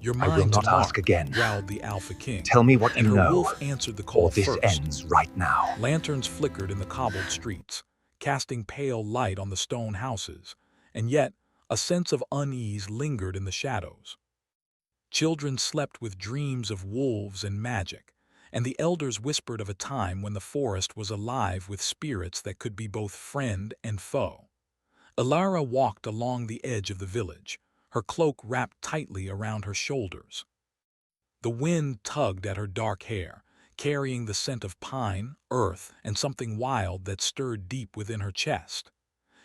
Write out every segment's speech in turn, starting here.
"Your I will mind to not ask mark," again. growled the Alpha King. Tell me what And you her know, wolf answered the call or this first. ends right now. Lanterns flickered in the cobbled streets, casting pale light on the stone houses, and yet a sense of unease lingered in the shadows. Children slept with dreams of wolves and magic, and the elders whispered of a time when the forest was alive with spirits that could be both friend and foe. Alara walked along the edge of the village, her cloak wrapped tightly around her shoulders. The wind tugged at her dark hair, carrying the scent of pine, earth, and something wild that stirred deep within her chest.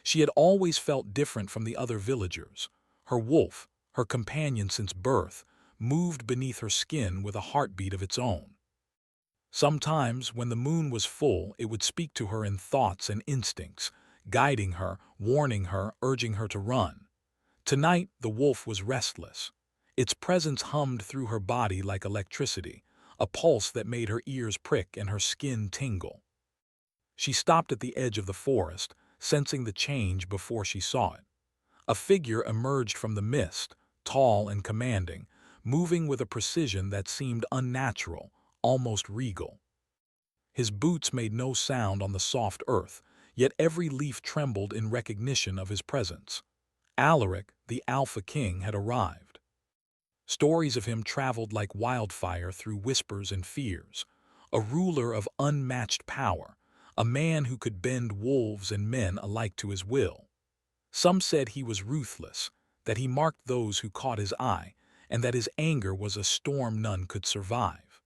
She had always felt different from the other villagers. Her wolf, her companion since birth, moved beneath her skin with a heartbeat of its own. Sometimes, when the moon was full, it would speak to her in thoughts and instincts, guiding her, warning her, urging her to run. Tonight, the wolf was restless. Its presence hummed through her body like electricity, a pulse that made her ears prick and her skin tingle. She stopped at the edge of the forest, sensing the change before she saw it. A figure emerged from the mist, tall and commanding, moving with a precision that seemed unnatural, almost regal. His boots made no sound on the soft earth, yet every leaf trembled in recognition of his presence. Alaric, the Alpha King, had arrived. Stories of him traveled like wildfire through whispers and fears. A ruler of unmatched power, a man who could bend wolves and men alike to his will. Some said he was ruthless, that he marked those who caught his eye, and that his anger was a storm none could survive.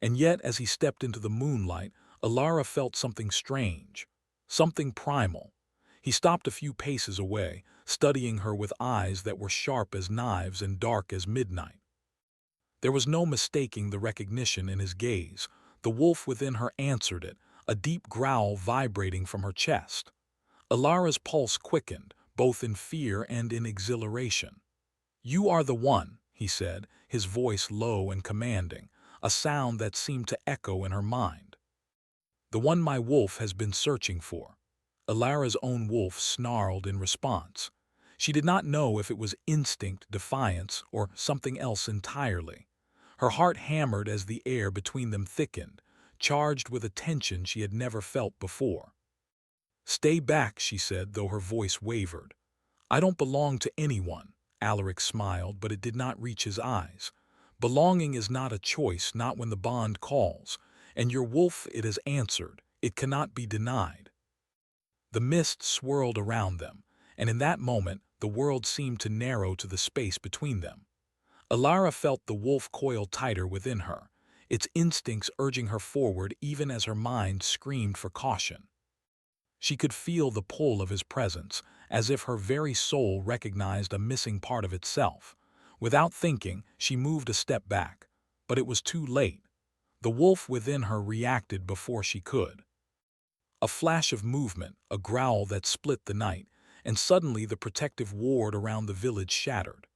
And yet, as he stepped into the moonlight, Alara felt something strange, something primal. He stopped a few paces away, studying her with eyes that were sharp as knives and dark as midnight. There was no mistaking the recognition in his gaze. The wolf within her answered it, a deep growl vibrating from her chest. Alara's pulse quickened, both in fear and in exhilaration. "You are the one," he said, his voice low and commanding, a sound that seemed to echo in her mind. "The one my wolf has been searching for." Alara's own wolf snarled in response. She did not know if it was instinct, defiance, or something else entirely. Her heart hammered as the air between them thickened, charged with a tension she had never felt before. "Stay back," she said, though her voice wavered. "I don't belong to anyone." Alaric smiled, but it did not reach his eyes. "Belonging is not a choice, not when the bond calls, and your wolf it has answered. It cannot be denied." The mist swirled around them, and in that moment the world seemed to narrow to the space between them. Alara felt the wolf coil tighter within her, its instincts urging her forward even as her mind screamed for caution. She could feel the pull of his presence, as if her very soul recognized a missing part of itself. Without thinking, she moved a step back, but it was too late. The wolf within her reacted before she could. A flash of movement, a growl that split the night, and suddenly the protective ward around the village shattered.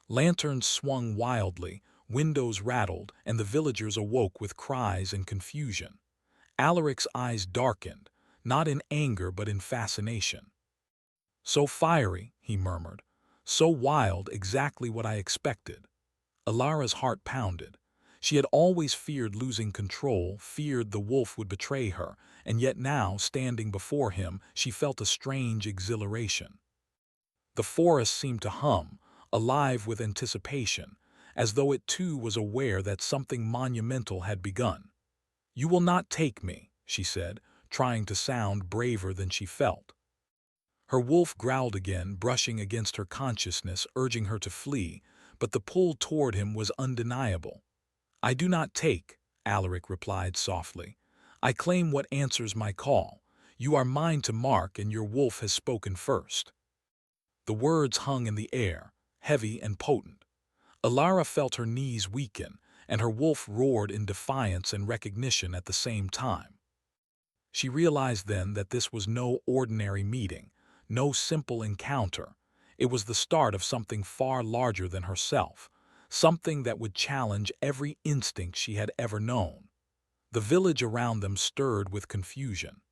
Lanterns swung wildly, windows rattled, and the villagers awoke with cries and confusion. Alaric's eyes darkened, not in anger but in fascination. "So fiery," he murmured. "So wild, exactly what I expected." Alara's heart pounded. She had always feared losing control, feared the wolf would betray her, and yet now, standing before him, she felt a strange exhilaration. The forest seemed to hum, alive with anticipation, as though it too was aware that something monumental had begun. "You will not take me," she said, trying to sound braver than she felt. Her wolf growled again, brushing against her consciousness, urging her to flee, but the pull toward him was undeniable. "I do not take," Alaric replied softly. "I claim what answers my call. You are mine to mark, and your wolf has spoken first." The words hung in the air, heavy and potent. Alara felt her knees weaken, and her wolf roared in defiance and recognition at the same time. She realized then that this was no ordinary meeting, no simple encounter. It was the start of something far larger than herself, something that would challenge every instinct she had ever known. The village around them stirred with confusion.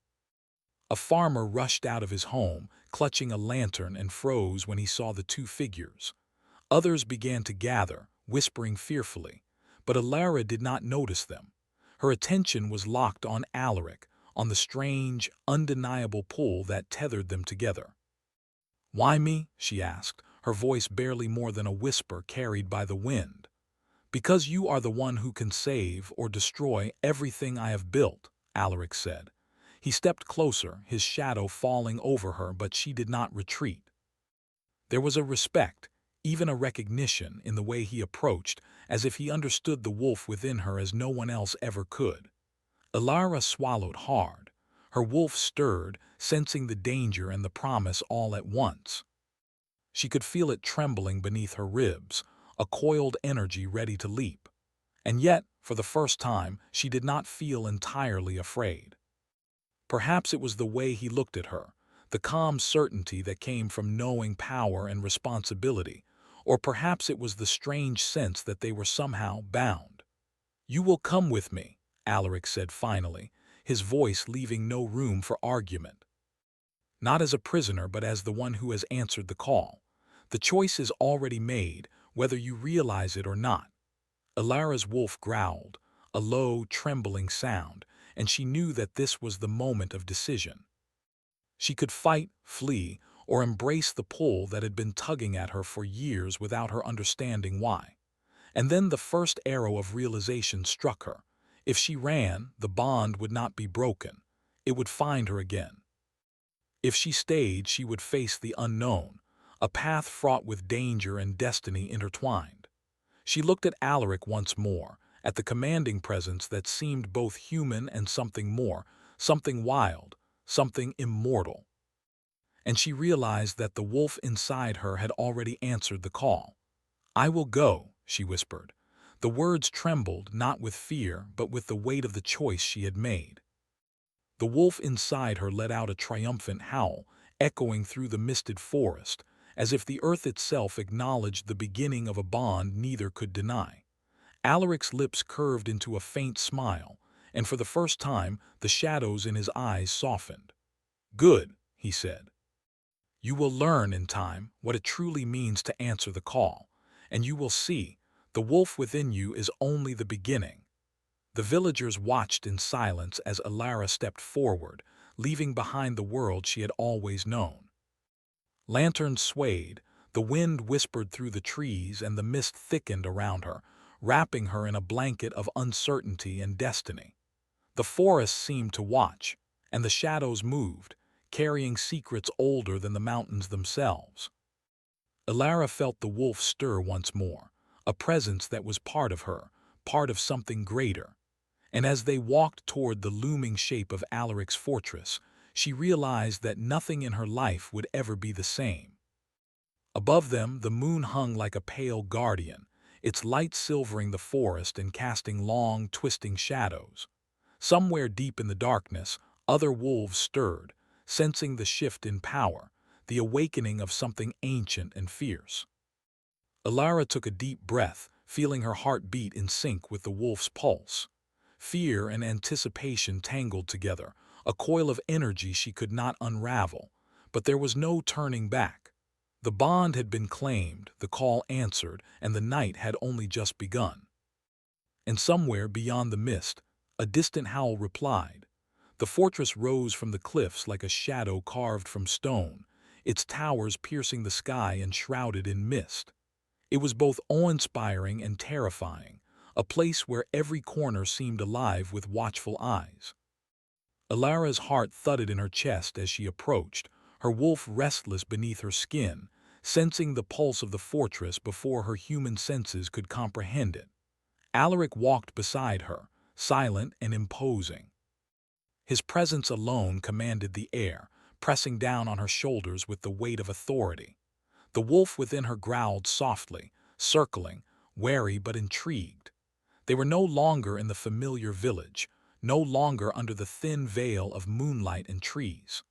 A farmer rushed out of his home, clutching a lantern, and froze when he saw the two figures. Others began to gather, whispering fearfully, but Alara did not notice them. Her attention was locked on Alaric, on the strange, undeniable pull that tethered them together. "Why me?" she asked, her voice barely more than a whisper carried by the wind. "Because you are the one who can save or destroy everything I have built," Alaric said. He stepped closer, his shadow falling over her, but she did not retreat. There was a respect, even a recognition, in the way he approached, as if he understood the wolf within her as no one else ever could. Alara swallowed hard. Her wolf stirred, sensing the danger and the promise all at once. She could feel it trembling beneath her ribs, a coiled energy ready to leap. And yet, for the first time, she did not feel entirely afraid. Perhaps it was the way he looked at her, the calm certainty that came from knowing power and responsibility, or perhaps it was the strange sense that they were somehow bound. "You will come with me," Alaric said finally, his voice leaving no room for argument. "Not as a prisoner, but as the one who has answered the call. The choice is already made, whether you realize it or not." Alara's wolf growled, a low, trembling sound, and she knew that this was the moment of decision. She could fight, flee, or embrace the pull that had been tugging at her for years without her understanding why. And then the first arrow of realization struck her. If she ran, the bond would not be broken. It would find her again. If she stayed, she would face the unknown, a path fraught with danger and destiny intertwined. She looked at Alaric once more, at the commanding presence that seemed both human and something more, something wild, something immortal. And she realized that the wolf inside her had already answered the call. "I will go," she whispered. The words trembled, not with fear, but with the weight of the choice she had made. The wolf inside her let out a triumphant howl, echoing through the misted forest, as if the earth itself acknowledged the beginning of a bond neither could deny. Alaric's lips curved into a faint smile, and for the first time the shadows in his eyes softened. "Good," he said. "You will learn in time what it truly means to answer the call, and you will see, the wolf within you is only the beginning." The villagers watched in silence as Alara stepped forward, leaving behind the world she had always known. Lanterns swayed, the wind whispered through the trees, and the mist thickened around her, wrapping her in a blanket of uncertainty and destiny. The forest seemed to watch, and the shadows moved, carrying secrets older than the mountains themselves. Alara felt the wolf stir once more, a presence that was part of her, part of something greater. And as they walked toward the looming shape of Alaric's fortress, she realized that nothing in her life would ever be the same. Above them, the moon hung like a pale guardian, its light silvering the forest and casting long, twisting shadows. Somewhere deep in the darkness, other wolves stirred, sensing the shift in power, the awakening of something ancient and fierce. Alara took a deep breath, feeling her heart beat in sync with the wolf's pulse. Fear and anticipation tangled together, a coil of energy she could not unravel, but there was no turning back. The bond had been claimed, the call answered, and the night had only just begun. And somewhere beyond the mist, a distant howl replied. The fortress rose from the cliffs like a shadow carved from stone, its towers piercing the sky and shrouded in mist. It was both awe-inspiring and terrifying, a place where every corner seemed alive with watchful eyes. Alara's heart thudded in her chest as she approached, her wolf restless beneath her skin, sensing the pulse of the fortress before her human senses could comprehend it. Alaric walked beside her, silent and imposing. His presence alone commanded the air, pressing down on her shoulders with the weight of authority. The wolf within her growled softly, circling, wary but intrigued. They were no longer in the familiar village, no longer under the thin veil of moonlight and trees.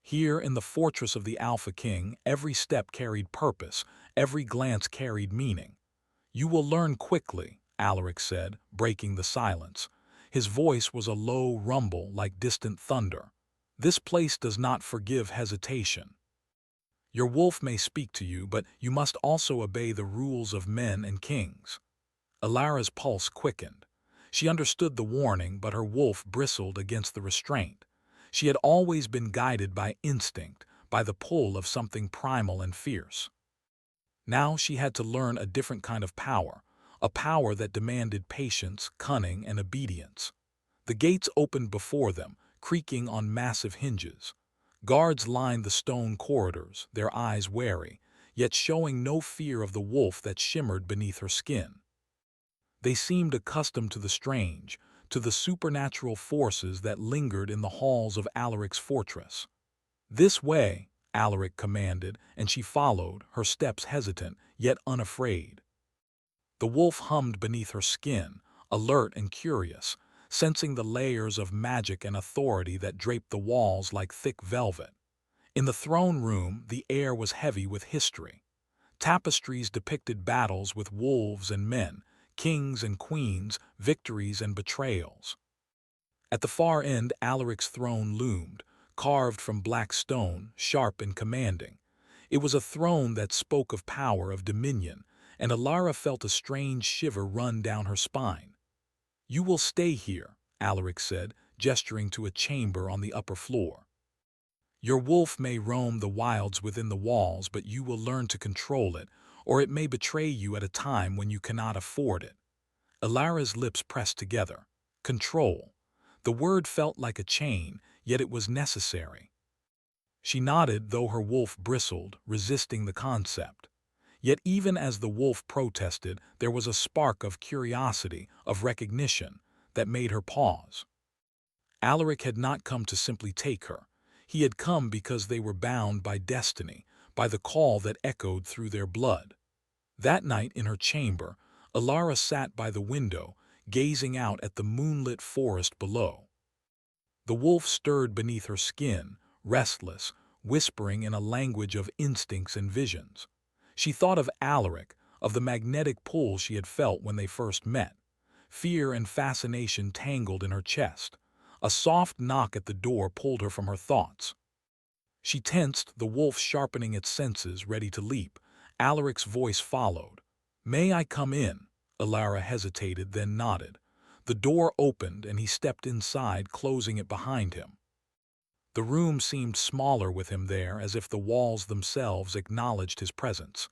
Here in the fortress of the Alpha King, every step carried purpose, every glance carried meaning. "You will learn quickly," Alaric said, breaking the silence. His voice was a low rumble like distant thunder. "This place does not forgive hesitation." Your wolf may speak to you, but you must also obey the rules of men and kings. Alara's pulse quickened. She understood the warning, but her wolf bristled against the restraint. She had always been guided by instinct, by the pull of something primal and fierce. Now she had to learn a different kind of power, a power that demanded patience, cunning, and obedience. The gates opened before them, creaking on massive hinges. Guards lined the stone corridors, their eyes wary, yet showing no fear of the wolf that shimmered beneath her skin. They seemed accustomed to the strange, to the supernatural forces that lingered in the halls of Alaric's fortress. "This way," Alaric commanded, and she followed, her steps hesitant, yet unafraid. The wolf hummed beneath her skin, alert and curious, sensing the layers of magic and authority that draped the walls like thick velvet. In the throne room, the air was heavy with history. Tapestries depicted battles with wolves and men, kings and queens, victories and betrayals. At the far end, Alaric's throne loomed, carved from black stone, sharp and commanding. It was a throne that spoke of power, of dominion, and Alara felt a strange shiver run down her spine. "You will stay here," Alaric said, gesturing to a chamber on the upper floor. "Your wolf may roam the wilds within the walls, but you will learn to control it, or it may betray you at a time when you cannot afford it." Alara's lips pressed together. Control. The word felt like a chain, yet it was necessary. She nodded, though her wolf bristled, resisting the concept. Yet even as the wolf protested, there was a spark of curiosity, of recognition, that made her pause. Alaric had not come to simply take her. He had come because they were bound by destiny, by the call that echoed through their blood. That night in her chamber, Alara sat by the window, gazing out at the moonlit forest below. The wolf stirred beneath her skin, restless, whispering in a language of instincts and visions. She thought of Alaric, of the magnetic pull she had felt when they first met. Fear and fascination tangled in her chest. A soft knock at the door pulled her from her thoughts. She tensed, the wolf sharpening its senses, ready to leap. Alaric's voice followed. "May I come in?" Alara hesitated, then nodded. The door opened, and he stepped inside, closing it behind him. The room seemed smaller with him there, as if the walls themselves acknowledged his presence.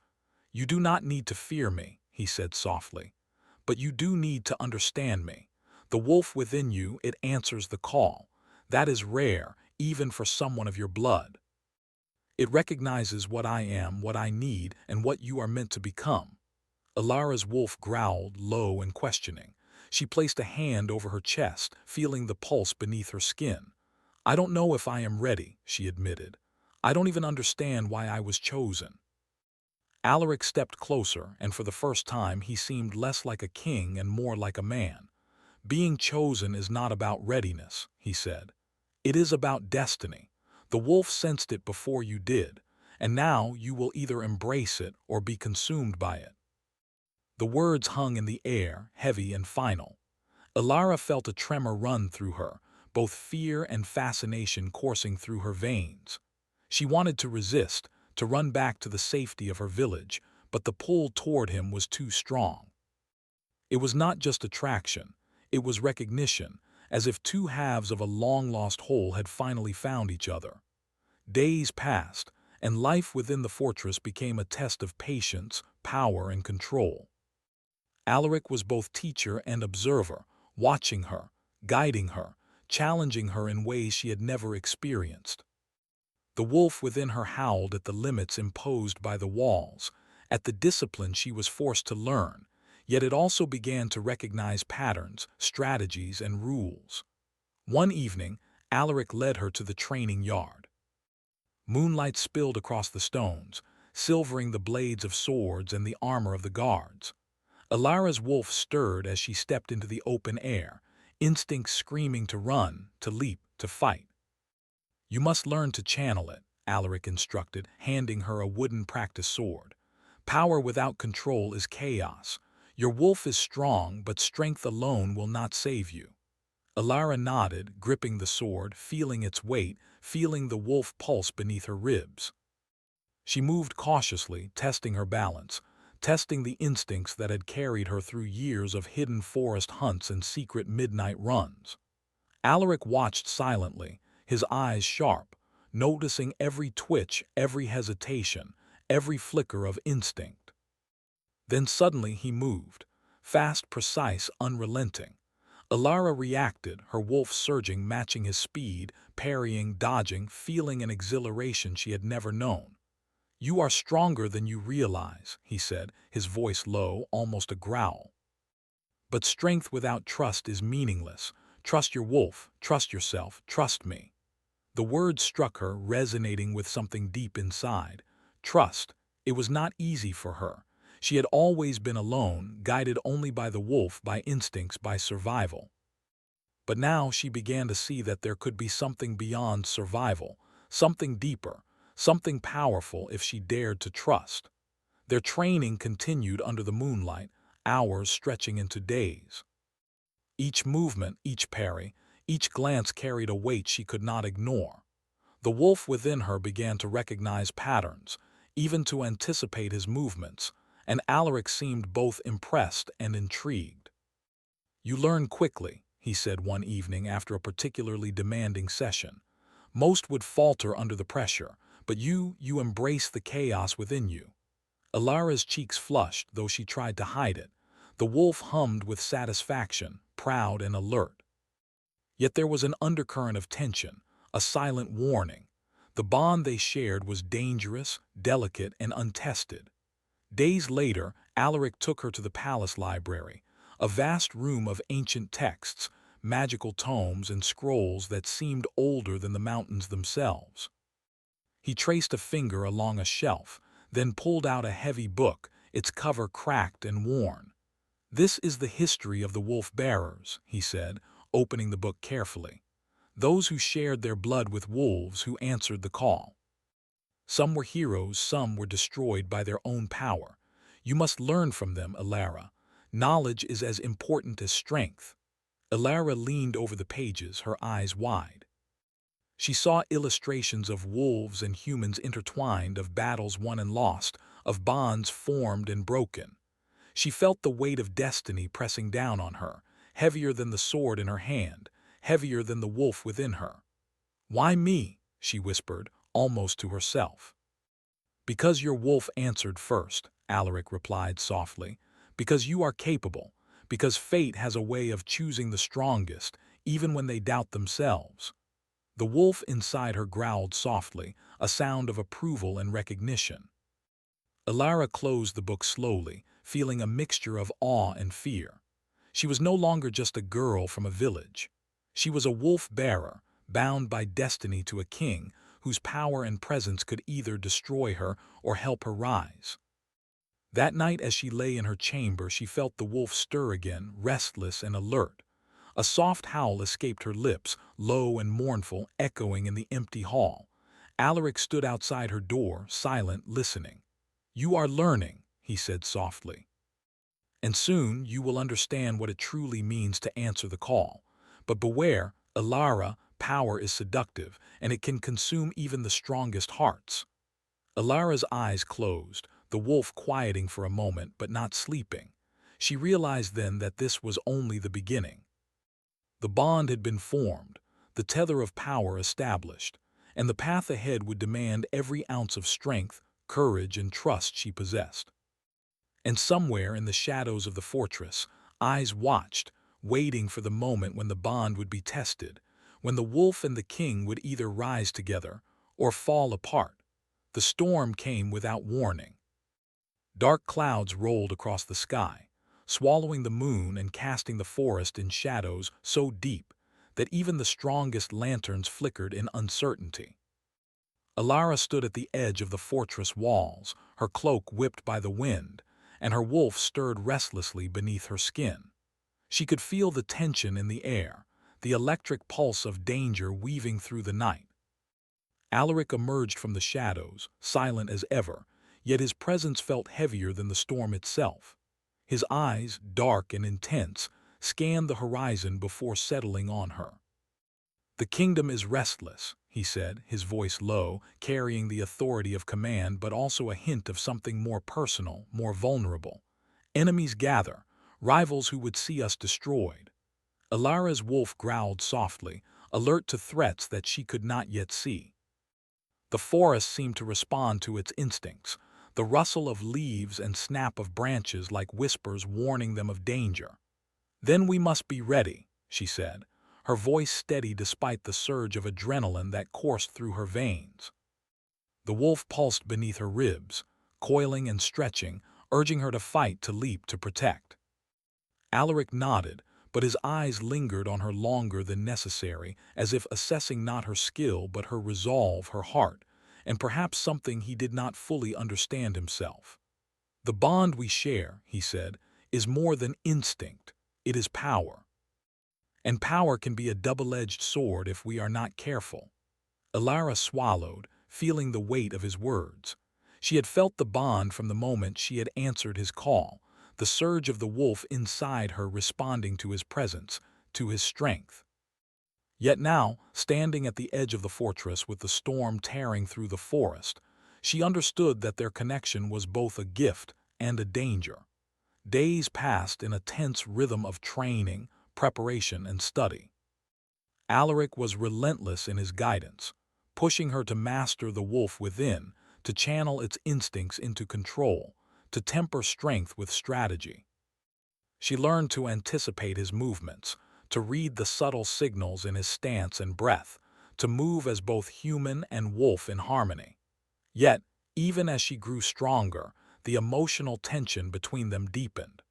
"You do not need to fear me," he said softly. "But you do need to understand me. The wolf within you, it answers the call. That is rare, even for someone of your blood. It recognizes what I am, what I need, and what you are meant to become." Alara's wolf growled, low and questioning. She placed a hand over her chest, feeling the pulse beneath her skin. "I don't know if I am ready," she admitted. "I don't even understand why I was chosen." Alaric stepped closer, and for the first time he seemed less like a king and more like a man. "Being chosen is not about readiness," he said. "It is about destiny. The wolf sensed it before you did, and now you will either embrace it or be consumed by it." The words hung in the air, heavy and final. Alara felt a tremor run through her, both fear and fascination coursing through her veins. She wanted to resist, to run back to the safety of her village, but the pull toward him was too strong. It was not just attraction, it was recognition, as if two halves of a long-lost whole had finally found each other. Days passed, and life within the fortress became a test of patience, power, and control. Alaric was both teacher and observer, watching her, guiding her, challenging her in ways she had never experienced. The wolf within her howled at the limits imposed by the walls, at the discipline she was forced to learn, yet it also began to recognize patterns, strategies, and rules. One evening, Alaric led her to the training yard. Moonlight spilled across the stones, silvering the blades of swords and the armor of the guards. Alara's wolf stirred as she stepped into the open air, instincts screaming to run, to leap, to fight. "You must learn to channel it," Alaric instructed, handing her a wooden practice sword. "Power without control is chaos. Your wolf is strong, but strength alone will not save you." Alara nodded, gripping the sword, feeling its weight, feeling the wolf pulse beneath her ribs. She moved cautiously, testing her balance, testing the instincts that had carried her through years of hidden forest hunts and secret midnight runs. Alaric watched silently, his eyes sharp, noticing every twitch, every hesitation, every flicker of instinct. Then suddenly he moved, fast, precise, unrelenting. Alara reacted, her wolf surging, matching his speed, parrying, dodging, feeling an exhilaration she had never known. "You are stronger than you realize," he said, his voice low, almost a growl. "But strength without trust is meaningless. Trust your wolf, trust yourself, trust me." The words struck her, resonating with something deep inside. Trust. It was not easy for her. She had always been alone, guided only by the wolf, by instincts, by survival. But now she began to see that there could be something beyond survival, something deeper, something powerful if she dared to trust. Their training continued under the moonlight, hours stretching into days. Each movement, each parry, each glance carried a weight she could not ignore. The wolf within her began to recognize patterns, even to anticipate his movements, and Alaric seemed both impressed and intrigued. "You learn quickly," he said one evening after a particularly demanding session. "Most would falter under the pressure, but you embrace the chaos within you." Alara's cheeks flushed, though she tried to hide it. The wolf hummed with satisfaction, proud and alert. Yet there was an undercurrent of tension, a silent warning. The bond they shared was dangerous, delicate, and untested. Days later, Alaric took her to the palace library, a vast room of ancient texts, magical tomes, and scrolls that seemed older than the mountains themselves. He traced a finger along a shelf, then pulled out a heavy book, its cover cracked and worn. "This is the history of the wolf-bearers," he said, opening the book carefully. "Those who shared their blood with wolves, who answered the call. Some were heroes, some were destroyed by their own power. You must learn from them, Alara. Knowledge is as important as strength." Alara leaned over the pages, her eyes wide. She saw illustrations of wolves and humans intertwined, of battles won and lost, of bonds formed and broken. She felt the weight of destiny pressing down on her, heavier than the sword in her hand, heavier than the wolf within her. "Why me?" she whispered, almost to herself. "Because your wolf answered first," Alaric replied softly. "Because you are capable. Because fate has a way of choosing the strongest, even when they doubt themselves." The wolf inside her growled softly, a sound of approval and recognition. Alara closed the book slowly, feeling a mixture of awe and fear. She was no longer just a girl from a village. She was a wolf-bearer, bound by destiny to a king whose power and presence could either destroy her or help her rise. That night as she lay in her chamber, she felt the wolf stir again, restless and alert. A soft howl escaped her lips, low and mournful, echoing in the empty hall. Alaric stood outside her door, silent, listening. "You are learning," he said softly. "And soon you will understand what it truly means to answer the call. But beware, Alara, power is seductive, and it can consume even the strongest hearts." Alara's eyes closed, the wolf quieting for a moment but not sleeping. She realized then that this was only the beginning. The bond had been formed, the tether of power established, and the path ahead would demand every ounce of strength, courage, and trust she possessed. And somewhere in the shadows of the fortress, eyes watched, waiting for the moment when the bond would be tested, when the wolf and the king would either rise together or fall apart. The storm came without warning. Dark clouds rolled across the sky, swallowing the moon and casting the forest in shadows so deep that even the strongest lanterns flickered in uncertainty. Alara stood at the edge of the fortress walls, her cloak whipped by the wind, and her wolf stirred restlessly beneath her skin. She could feel the tension in the air, the electric pulse of danger weaving through the night. Alaric emerged from the shadows, silent as ever, yet his presence felt heavier than the storm itself. His eyes, dark and intense, scanned the horizon before settling on her. "The kingdom is restless," he said, his voice low, carrying the authority of command but also a hint of something more personal, more vulnerable. "Enemies gather, rivals who would see us destroyed." Alara's wolf growled softly, alert to threats that she could not yet see. The forest seemed to respond to its instincts, the rustle of leaves and snap of branches like whispers warning them of danger. "Then we must be ready," she said, her voice steady despite the surge of adrenaline that coursed through her veins. The wolf pulsed beneath her ribs, coiling and stretching, urging her to fight, to leap, to protect. Alaric nodded, but his eyes lingered on her longer than necessary, as if assessing not her skill but her resolve, her heart, and perhaps something he did not fully understand himself. "The bond we share," he said, "is more than instinct. It is power. And power can be a double-edged sword if we are not careful." Alara swallowed, feeling the weight of his words. She had felt the bond from the moment she had answered his call, the surge of the wolf inside her responding to his presence, to his strength. Yet now, standing at the edge of the fortress with the storm tearing through the forest, she understood that their connection was both a gift and a danger. Days passed in a tense rhythm of training, preparation, and study. Alaric was relentless in his guidance, pushing her to master the wolf within, to channel its instincts into control, to temper strength with strategy. She learned to anticipate his movements, to read the subtle signals in his stance and breath, to move as both human and wolf in harmony. Yet, even as she grew stronger, the emotional tension between them deepened.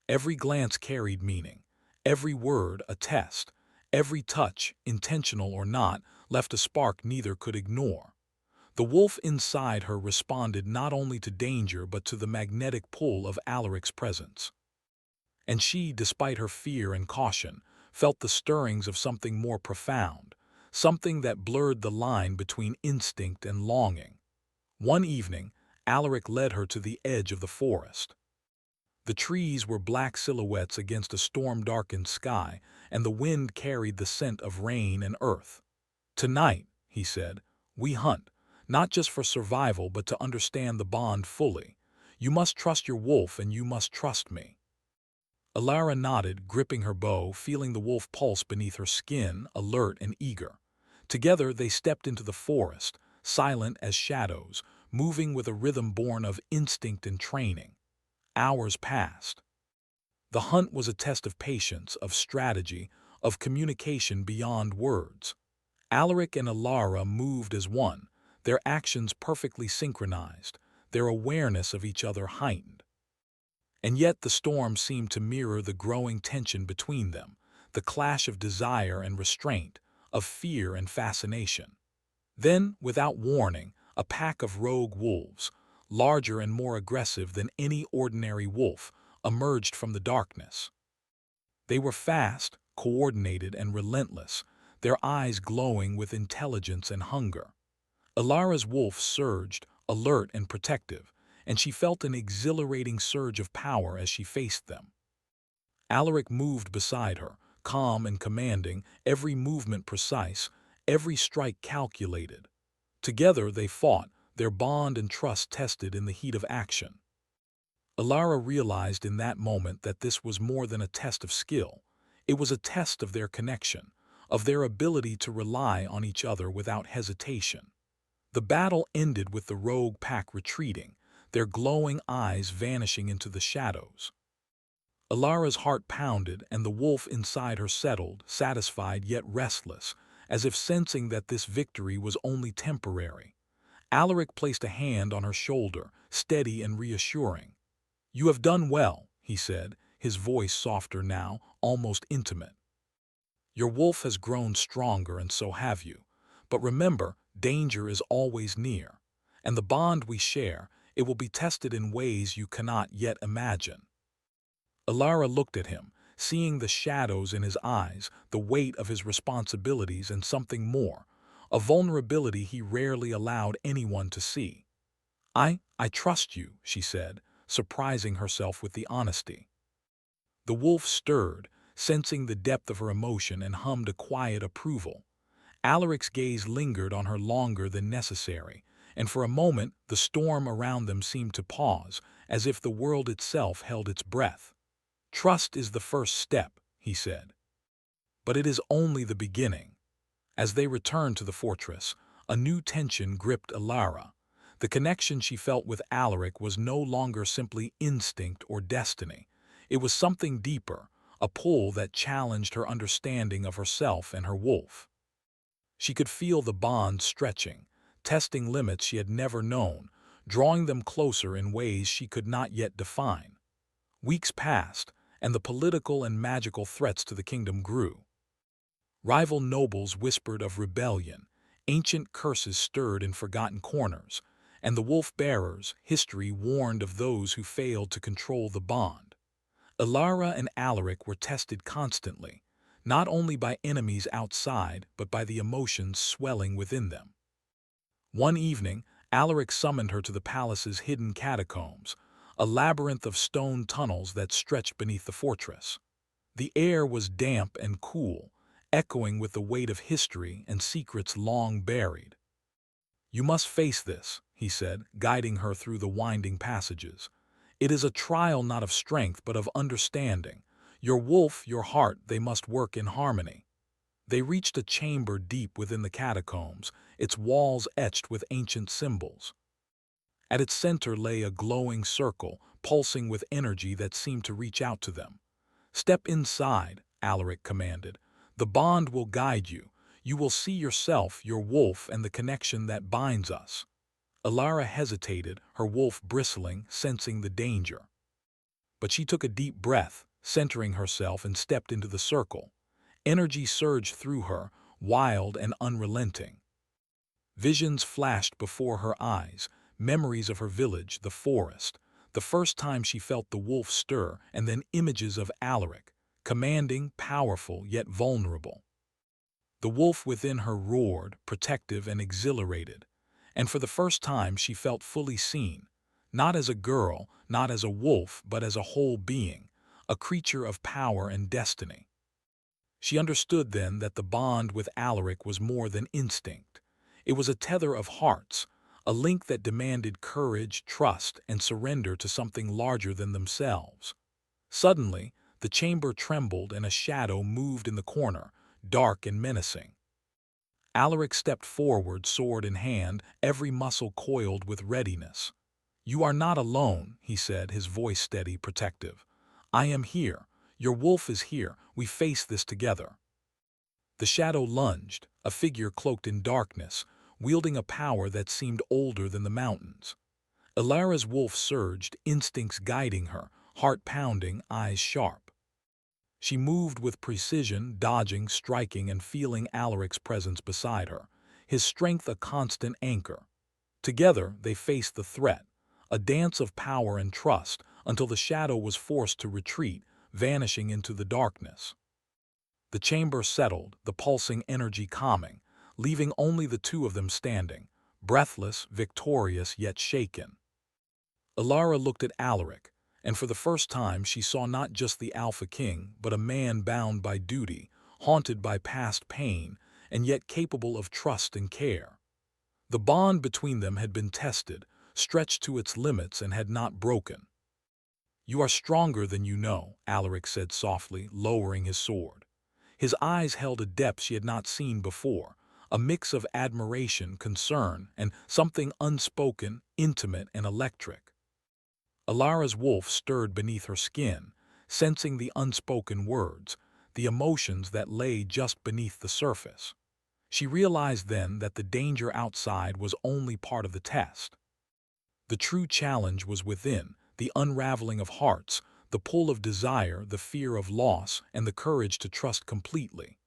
Every glance carried meaning, every word a test, every touch, intentional or not, left a spark neither could ignore. The wolf inside her responded not only to danger but to the magnetic pull of Alaric's presence. And she, despite her fear and caution, felt the stirrings of something more profound, something that blurred the line between instinct and longing. One evening, Alaric led her to the edge of the forest. The trees were black silhouettes against a storm-darkened sky, and the wind carried the scent of rain and earth. "Tonight," he said, "we hunt, not just for survival but to understand the bond fully. You must trust your wolf and you must trust me." Alara nodded, gripping her bow, feeling the wolf pulse beneath her skin, alert and eager. Together they stepped into the forest, silent as shadows, moving with a rhythm born of instinct and training. Hours passed. The hunt was a test of patience, of strategy, of communication beyond words. Alaric and Alara moved as one, their actions perfectly synchronized, their awareness of each other heightened. And yet the storm seemed to mirror the growing tension between them, the clash of desire and restraint, of fear and fascination. Then, without warning, a pack of rogue wolves, larger and more aggressive than any ordinary wolf, emerged from the darkness. They were fast, coordinated, and relentless, their eyes glowing with intelligence and hunger. Alara's wolf surged, alert and protective, and she felt an exhilarating surge of power as she faced them. Alaric moved beside her, calm and commanding, every movement precise, every strike calculated. Together they fought, their bond and trust tested in the heat of action. Alara realized in that moment that this was more than a test of skill. It was a test of their connection, of their ability to rely on each other without hesitation. The battle ended with the rogue pack retreating, their glowing eyes vanishing into the shadows. Alara's heart pounded and the wolf inside her settled, satisfied yet restless, as if sensing that this victory was only temporary. Alaric placed a hand on her shoulder, steady and reassuring. "You have done well," he said, his voice softer now, almost intimate. "Your wolf has grown stronger and so have you. But remember, danger is always near. And the bond we share, it will be tested in ways you cannot yet imagine." Alara looked at him, seeing the shadows in his eyes, the weight of his responsibilities and something more, a vulnerability he rarely allowed anyone to see. I trust you," she said, surprising herself with the honesty. The wolf stirred, sensing the depth of her emotion, and hummed a quiet approval. Alaric's gaze lingered on her longer than necessary, and for a moment the storm around them seemed to pause, as if the world itself held its breath. "Trust is the first step," he said. "But it is only the beginning." As they returned to the fortress, a new tension gripped Alara. The connection she felt with Alaric was no longer simply instinct or destiny. It was something deeper, a pull that challenged her understanding of herself and her wolf. She could feel the bond stretching, testing limits she had never known, drawing them closer in ways she could not yet define. Weeks passed, and the political and magical threats to the kingdom grew. Rival nobles whispered of rebellion, ancient curses stirred in forgotten corners, and the wolf-bearers' history warned of those who failed to control the bond. Alara and Alaric were tested constantly, not only by enemies outside but by the emotions swelling within them. One evening, Alaric summoned her to the palace's hidden catacombs, a labyrinth of stone tunnels that stretched beneath the fortress. The air was damp and cool, echoing with the weight of history and secrets long buried. "You must face this," he said, guiding her through the winding passages. "It is a trial not of strength but of understanding. Your wolf, your heart, they must work in harmony." They reached a chamber deep within the catacombs, its walls etched with ancient symbols. At its center lay a glowing circle, pulsing with energy that seemed to reach out to them. "Step inside," Alaric commanded. "The bond will guide you. You will see yourself, your wolf, and the connection that binds us." Alara hesitated, her wolf bristling, sensing the danger. But she took a deep breath, centering herself, and stepped into the circle. Energy surged through her, wild and unrelenting. Visions flashed before her eyes, memories of her village, the forest, the first time she felt the wolf stir, and then images of Alaric, commanding, powerful, yet vulnerable. The wolf within her roared, protective and exhilarated, and for the first time she felt fully seen, not as a girl, not as a wolf, but as a whole being, a creature of power and destiny. She understood then that the bond with Alaric was more than instinct. It was a tether of hearts, a link that demanded courage, trust, and surrender to something larger than themselves. Suddenly, the chamber trembled and a shadow moved in the corner, dark and menacing. Alaric stepped forward, sword in hand, every muscle coiled with readiness. "You are not alone," he said, his voice steady, protective. "I am here. Your wolf is here. We face this together." The shadow lunged, a figure cloaked in darkness, wielding a power that seemed older than the mountains. Alara's wolf surged, instincts guiding her, heart pounding, eyes sharp. She moved with precision, dodging, striking, and feeling Alaric's presence beside her, his strength a constant anchor. Together they faced the threat, a dance of power and trust, until the shadow was forced to retreat, vanishing into the darkness. The chamber settled, the pulsing energy calming, leaving only the two of them standing, breathless, victorious, yet shaken. Alara looked at Alaric, and for the first time she saw not just the Alpha King, but a man bound by duty, haunted by past pain, and yet capable of trust and care. The bond between them had been tested, stretched to its limits, and had not broken. "You are stronger than you know," Alaric said softly, lowering his sword. His eyes held a depth she had not seen before, a mix of admiration, concern, and something unspoken, intimate, and electric. Alara's wolf stirred beneath her skin, sensing the unspoken words, the emotions that lay just beneath the surface. She realized then that the danger outside was only part of the test. The true challenge was within, the unraveling of hearts, the pull of desire, the fear of loss, and the courage to trust completely.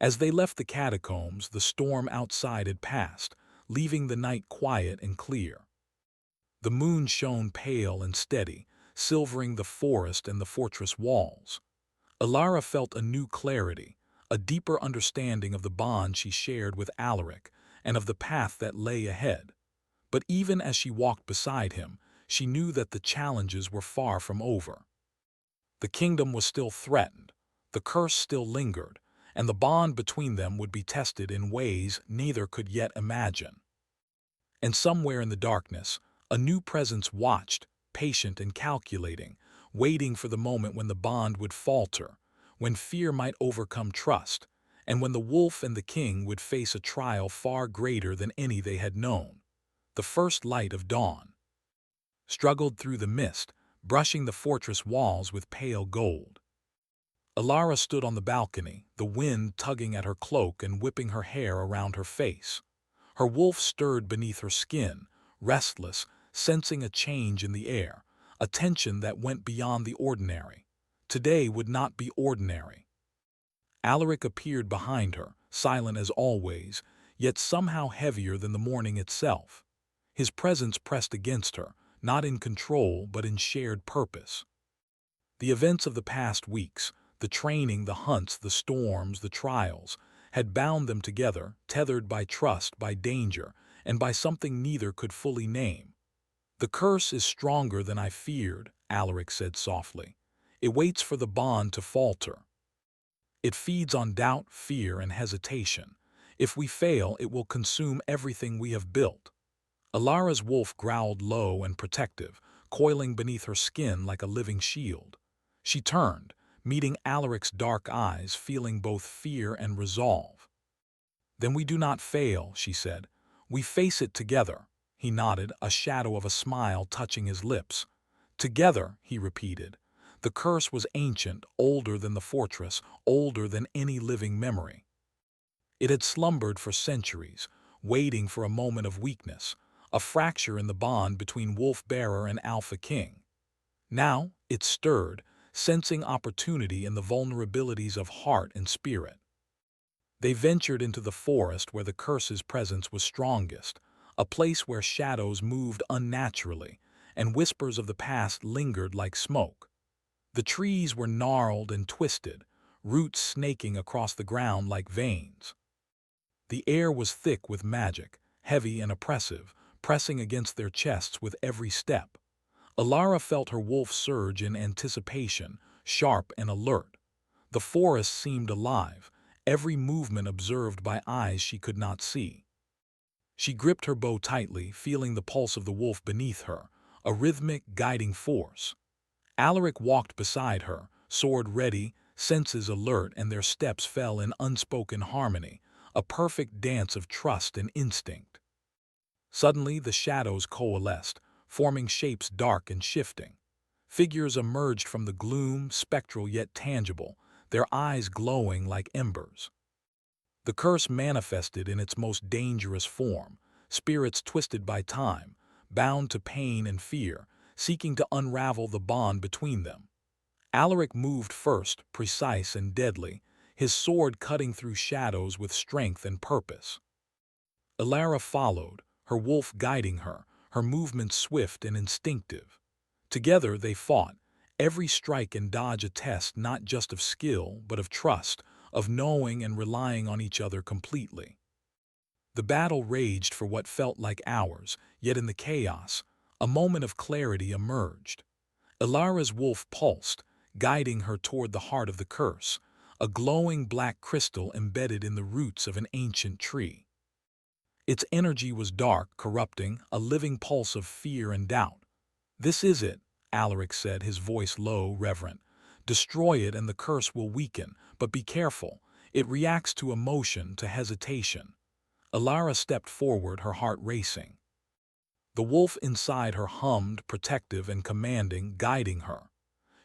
As they left the catacombs, the storm outside had passed, leaving the night quiet and clear. The moon shone pale and steady, silvering the forest and the fortress walls. Alara felt a new clarity, a deeper understanding of the bond she shared with Alaric and of the path that lay ahead. But even as she walked beside him, she knew that the challenges were far from over. The kingdom was still threatened. The curse still lingered, and the bond between them would be tested in ways neither could yet imagine. And somewhere in the darkness, a new presence watched, patient and calculating, waiting for the moment when the bond would falter, when fear might overcome trust, and when the wolf and the king would face a trial far greater than any they had known. The first light of dawn struggled through the mist, brushing the fortress walls with pale gold. Alara stood on the balcony, the wind tugging at her cloak and whipping her hair around her face. Her wolf stirred beneath her skin, restless, sensing a change in the air, a tension that went beyond the ordinary. Today would not be ordinary. Alaric appeared behind her, silent as always, yet somehow heavier than the morning itself. His presence pressed against her, not in control but in shared purpose. The events of the past weeks, the training, the hunts, the storms, the trials, had bound them together, tethered by trust, by danger, and by something neither could fully name. "The curse is stronger than I feared," Alaric said softly. "It waits for the bond to falter. It feeds on doubt, fear, and hesitation. If we fail, it will consume everything we have built." Alara's wolf growled low and protective, coiling beneath her skin like a living shield. She turned, meeting Alaric's dark eyes, feeling both fear and resolve. "Then we do not fail," she said. "We face it together." He nodded, a shadow of a smile touching his lips. "Together," he repeated. The curse was ancient, older than the fortress, older than any living memory. It had slumbered for centuries, waiting for a moment of weakness, a fracture in the bond between wolf-bearer and alpha king. Now it stirred, sensing opportunity in the vulnerabilities of heart and spirit. They ventured into the forest where the curse's presence was strongest, a place where shadows moved unnaturally, and whispers of the past lingered like smoke. The trees were gnarled and twisted, roots snaking across the ground like veins. The air was thick with magic, heavy and oppressive, pressing against their chests with every step. Alara felt her wolf surge in anticipation, sharp and alert. The forest seemed alive, every movement observed by eyes she could not see. She gripped her bow tightly, feeling the pulse of the wolf beneath her, a rhythmic, guiding force. Alaric walked beside her, sword ready, senses alert, and their steps fell in unspoken harmony, a perfect dance of trust and instinct. Suddenly the shadows coalesced, forming shapes dark and shifting. Figures emerged from the gloom, spectral yet tangible, their eyes glowing like embers. The curse manifested in its most dangerous form, spirits twisted by time, bound to pain and fear, seeking to unravel the bond between them. Alaric moved first, precise and deadly, his sword cutting through shadows with strength and purpose. Alara followed, her wolf guiding her, her movements swift and instinctive. Together they fought, every strike and dodge a test not just of skill, but of trust, of knowing and relying on each other completely. The battle raged for what felt like hours, yet in the chaos, a moment of clarity emerged. Alara's wolf pulsed, guiding her toward the heart of the curse, a glowing black crystal embedded in the roots of an ancient tree. Its energy was dark, corrupting, a living pulse of fear and doubt. "This is it," Alaric said, his voice low, reverent. "Destroy it and the curse will weaken, but be careful. It reacts to emotion, to hesitation." Alara stepped forward, her heart racing. The wolf inside her hummed, protective and commanding, guiding her.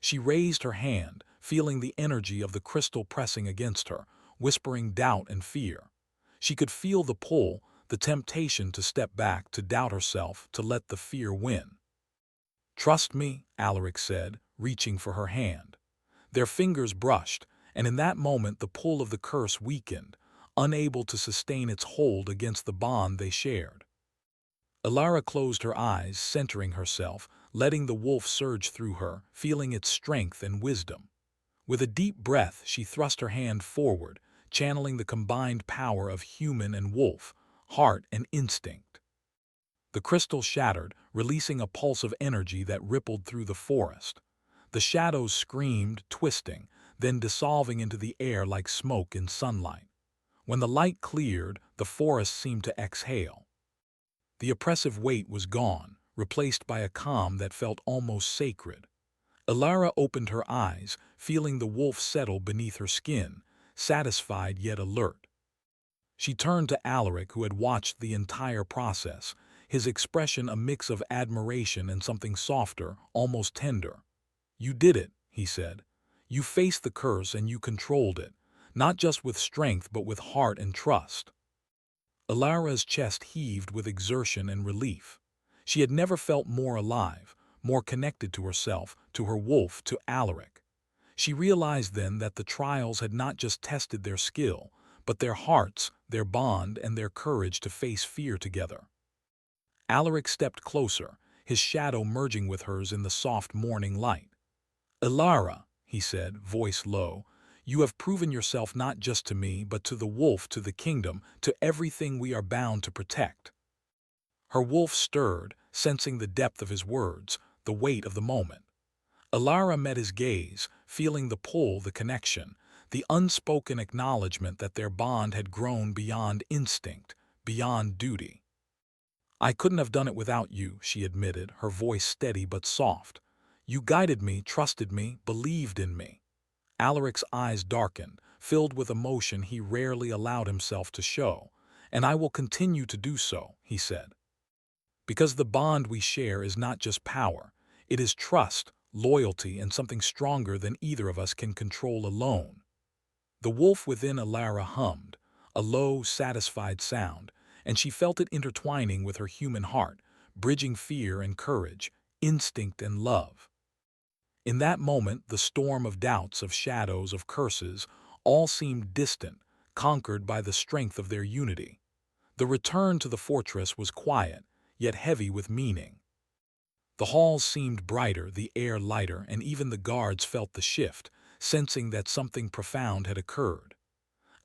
She raised her hand, feeling the energy of the crystal pressing against her, whispering doubt and fear. She could feel the pull, the temptation to step back, to doubt herself, to let the fear win. "Trust me," Alaric said, reaching for her hand. Their fingers brushed, and in that moment the pull of the curse weakened, unable to sustain its hold against the bond they shared. Alara closed her eyes, centering herself, letting the wolf surge through her, feeling its strength and wisdom. With a deep breath, she thrust her hand forward, channeling the combined power of human and wolf, heart and instinct. The crystal shattered, releasing a pulse of energy that rippled through the forest. The shadows screamed, twisting, then dissolving into the air like smoke in sunlight. When the light cleared, the forest seemed to exhale. The oppressive weight was gone, replaced by a calm that felt almost sacred. Alara opened her eyes, feeling the wolf settle beneath her skin, satisfied yet alert. She turned to Alaric, who had watched the entire process, his expression a mix of admiration and something softer, almost tender. "You did it," he said. "You faced the curse and you controlled it, not just with strength but with heart and trust." Alara's chest heaved with exertion and relief. She had never felt more alive, more connected to herself, to her wolf, to Alaric. She realized then that the trials had not just tested their skill, but their hearts, their bond, and their courage to face fear together. Alaric stepped closer, his shadow merging with hers in the soft morning light. "Alara," he said, voice low, "you have proven yourself not just to me, but to the wolf, to the kingdom, to everything we are bound to protect." Her wolf stirred, sensing the depth of his words, the weight of the moment. Alara met his gaze, feeling the pull, the connection, the unspoken acknowledgement that their bond had grown beyond instinct, beyond duty. "I couldn't have done it without you," she admitted, her voice steady but soft. "You guided me, trusted me, believed in me." Alaric's eyes darkened, filled with emotion he rarely allowed himself to show. "And I will continue to do so," he said. "Because the bond we share is not just power, it is trust, loyalty, and something stronger than either of us can control alone." The wolf within Alara hummed, a low, satisfied sound, and she felt it intertwining with her human heart, bridging fear and courage, instinct and love. In that moment, the storm of doubts, of shadows, of curses, all seemed distant, conquered by the strength of their unity. The return to the fortress was quiet, yet heavy with meaning. The halls seemed brighter, the air lighter, and even the guards felt the shift, sensing that something profound had occurred.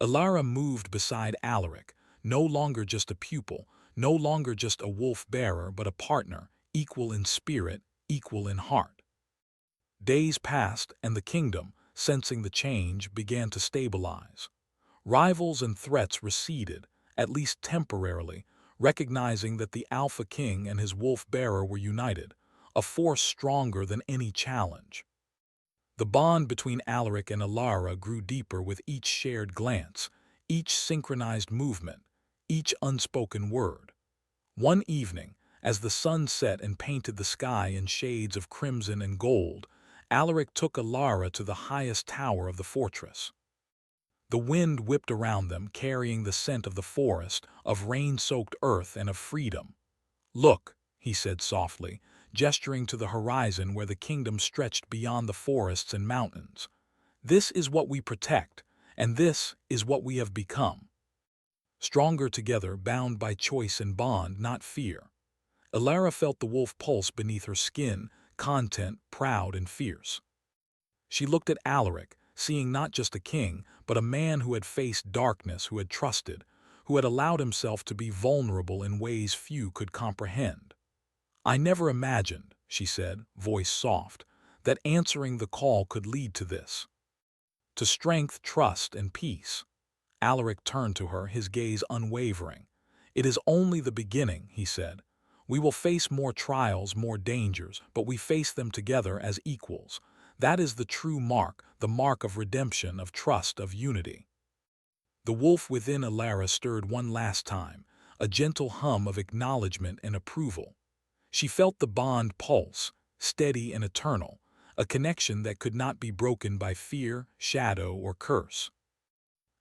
Alara moved beside Alaric, no longer just a pupil, no longer just a wolf-bearer, but a partner, equal in spirit, equal in heart. Days passed, and the kingdom, sensing the change, began to stabilize. Rivals and threats receded, at least temporarily, recognizing that the Alpha King and his wolf-bearer were united, a force stronger than any challenge. The bond between Alaric and Alara grew deeper with each shared glance, each synchronized movement, each unspoken word. One evening, as the sun set and painted the sky in shades of crimson and gold, Alaric took Alara to the highest tower of the fortress. The wind whipped around them, carrying the scent of the forest, of rain-soaked earth, and of freedom. "Look," he said softly, gesturing to the horizon where the kingdom stretched beyond the forests and mountains. "This is what we protect, and this is what we have become. Stronger together, bound by choice and bond, not fear." Alara felt the wolf pulse beneath her skin, content, proud and fierce. She looked at Alaric, seeing not just a king, but a man who had faced darkness, who had trusted, who had allowed himself to be vulnerable in ways few could comprehend. "I never imagined," she said, voice soft, "that answering the call could lead to this. To strength, trust, and peace." Alaric turned to her, his gaze unwavering. "It is only the beginning," he said. "We will face more trials, more dangers, but we face them together as equals. That is the true mark, the mark of redemption, of trust, of unity." The wolf within Alara stirred one last time, a gentle hum of acknowledgement and approval. She felt the bond pulse, steady and eternal, a connection that could not be broken by fear, shadow, or curse.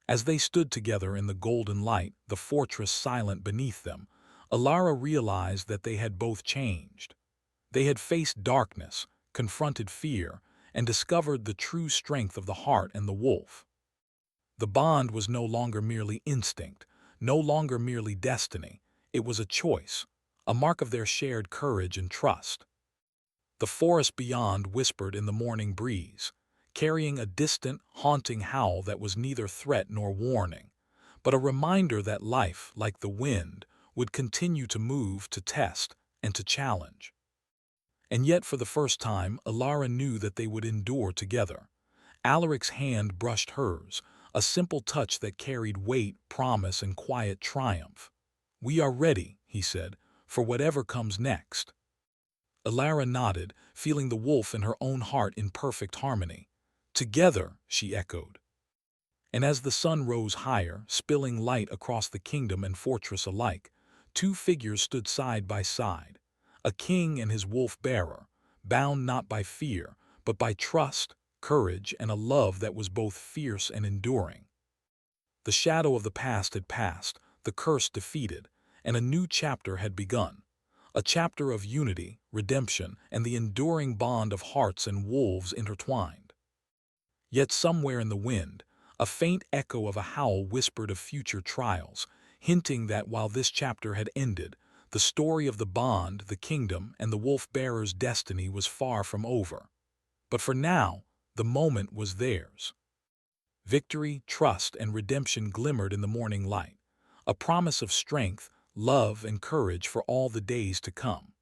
As they stood together in the golden light, the fortress silent beneath them, Alara realized that they had both changed. They had faced darkness, confronted fear, and discovered the true strength of the heart and the wolf. The bond was no longer merely instinct, no longer merely destiny. It was a choice, a mark of their shared courage and trust. The forest beyond whispered in the morning breeze, carrying a distant, haunting howl that was neither threat nor warning, but a reminder that life, like the wind, would continue to move, to test, and to challenge. And yet, for the first time, Alara knew that they would endure together. Alaric's hand brushed hers, a simple touch that carried weight, promise, and quiet triumph. "We are ready," he said, "for whatever comes next." Alara nodded, feeling the wolf in her own heart in perfect harmony. "Together," she echoed. And as the sun rose higher, spilling light across the kingdom and fortress alike, two figures stood side by side, a king and his wolf-bearer, bound not by fear, but by trust, courage, and a love that was both fierce and enduring. The shadow of the past had passed, the curse defeated, and a new chapter had begun. A chapter of unity, redemption, and the enduring bond of hearts and wolves intertwined. Yet somewhere in the wind, a faint echo of a howl whispered of future trials, hinting that while this chapter had ended, the story of the bond, the kingdom, and the wolf-bearer's destiny was far from over. But for now, the moment was theirs. Victory, trust, and redemption glimmered in the morning light, a promise of strength, love, and courage for all the days to come.